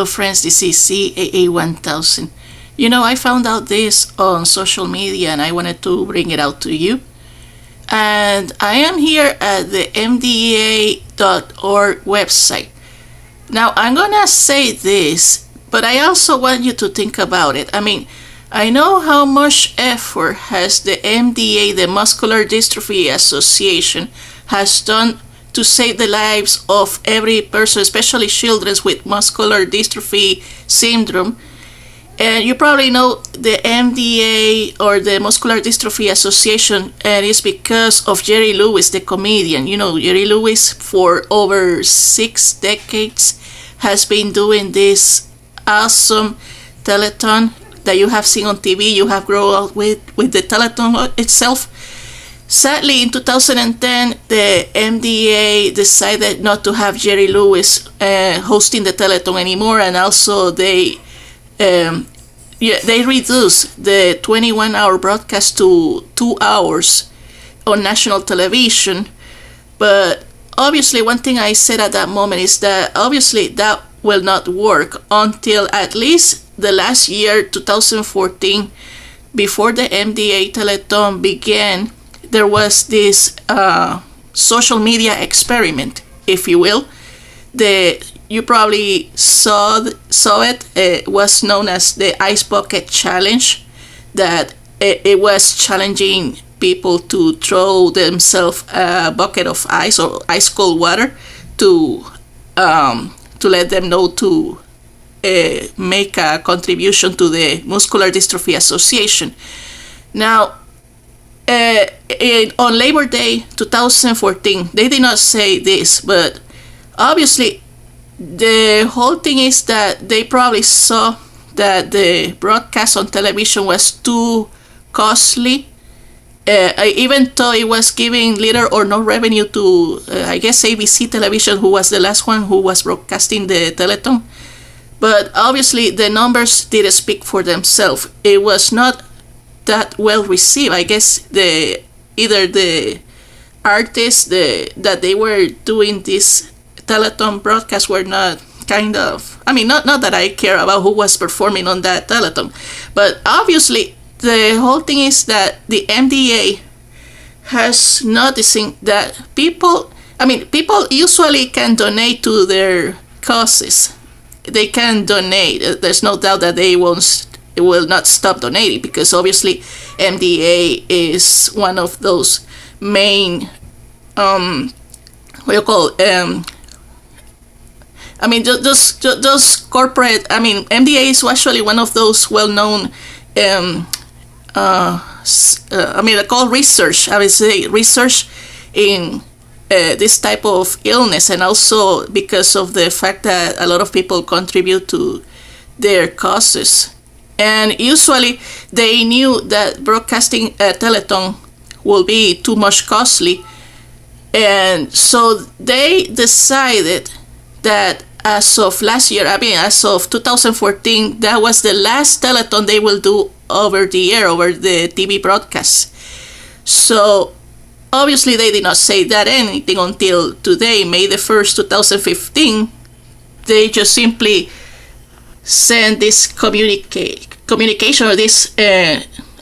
Oh, friends, this is CAA 1000. I found out this on social media and I wanted to bring it out to you. And I am here at the MDA.org website. Now, I'm going to say this, but I also want you to think about it. I know how much effort has the MDA, the Muscular Dystrophy Association, has done to save the lives of every person, especially children with muscular dystrophy syndrome. And you probably know the MDA or the Muscular Dystrophy Association, and it's because of Jerry Lewis, the comedian. Jerry Lewis, for over 6 decades, has been doing this awesome telethon that you have seen on TV. You have grown up with the telethon itself. Sadly, in 2010, the MDA decided not to have Jerry Lewis hosting the telethon anymore, and also they reduced the 21-hour broadcast to 2 hours on national television. But obviously, one thing I said at that moment is that obviously that will not work until at least the last year, 2014, before the MDA Telethon began. There was this social media experiment, if you will. You probably saw it. It was known as the Ice Bucket Challenge. That it was challenging people to throw themselves a bucket of ice or ice cold water to let them know to make a contribution to the Muscular Dystrophy Association. Now, on Labor Day 2014, they did not say this, but obviously the whole thing is that they probably saw that the broadcast on television was too costly, even though it was giving little or no revenue to, I guess, ABC Television, who was the last one who was broadcasting the telethon. But obviously the numbers did speak for themselves. It was not that well received. I guess either the artists that they were doing this telethon broadcast were not not that I care about who was performing on that telethon, but obviously the whole thing is that the MDA has noticing that people usually can donate to their causes. They can donate. There's no doubt that it will not stop donating, because obviously MDA is one of those main those corporate. MDA is actually one of those well-known called research. I would say research in this type of illness, and also because of the fact that a lot of people contribute to their causes. And usually they knew that broadcasting a telethon will be too much costly, and so they decided that as of last year, as of 2014, that was the last telethon they will do over the air, over the TV broadcast. So obviously they did not say that anything until today, May the 1st, 2015. They just simply sent this communication or this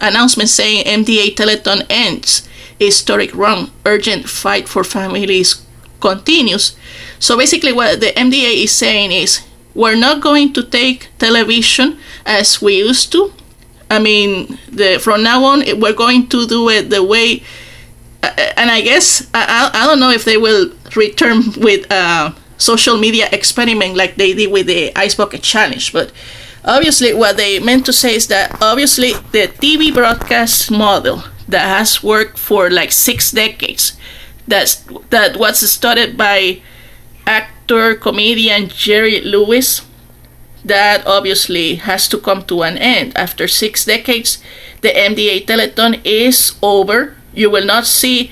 announcement saying MDA Telethon ends. Historic run. Urgent fight for families continues. So basically what the MDA is saying is, we're not going to take television as we used to. From now on, we're going to do it the way, and I guess, I don't know if they will return with a social media experiment like they did with the Ice Bucket Challenge, but obviously what they meant to say is that obviously the TV broadcast model that has worked for like 6 decades, that was started by actor, comedian Jerry Lewis, that obviously has to come to an end. After 6 decades, the MDA Telethon is over. You will not see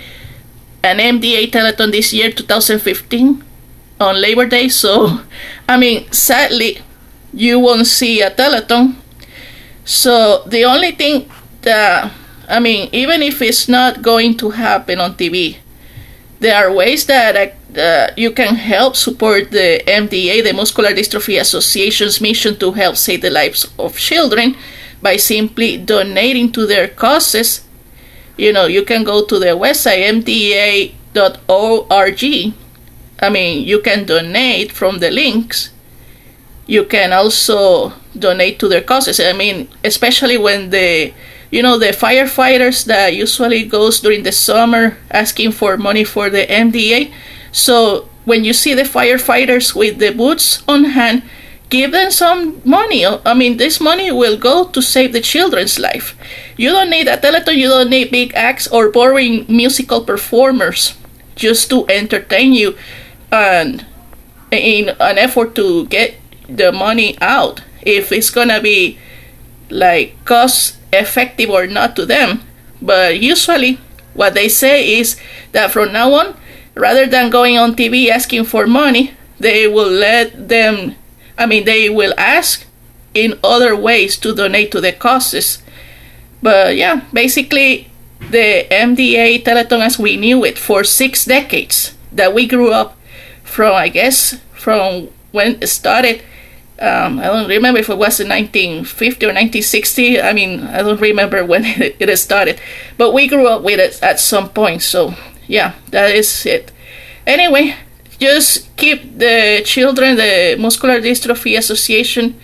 an MDA Telethon this year, 2015, on Labor Day. So, sadly, you won't see a telethon. So the only thing that, even if it's not going to happen on TV, There are ways that you can help support the MDA, the Muscular Dystrophy Association's mission to help save the lives of children by simply donating to their causes. You can go to their website, mda.org. You can donate from the links. You can also donate to their causes. Especially when the firefighters that usually goes during the summer asking for money for the MDA. So when you see the firefighters with the boots on hand, give them some money. This money will go to save the children's life. You don't need a telethon, you don't need big acts or boring musical performers just to entertain you and in an effort to get the money out. If it's gonna be like cost effective or not to them. But usually what they say is that from now on, rather than going on TV asking for money, they will they will ask in other ways to donate to the causes. But yeah, basically the MDA Telethon as we knew it for 6 decades that we grew up from, I guess, from when it started. I don't remember if it was in 1950 or 1960. I don't remember when it started. But we grew up with it at some point. So yeah, that is it. Anyway, just keep the children, the Muscular Dystrophy Association,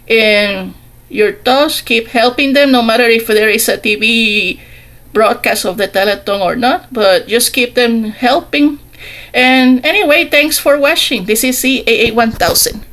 in your thoughts. Keep helping them, no matter if there is a TV broadcast of the telethon or not. But just keep them helping. And anyway, thanks for watching. This is CAA 1000.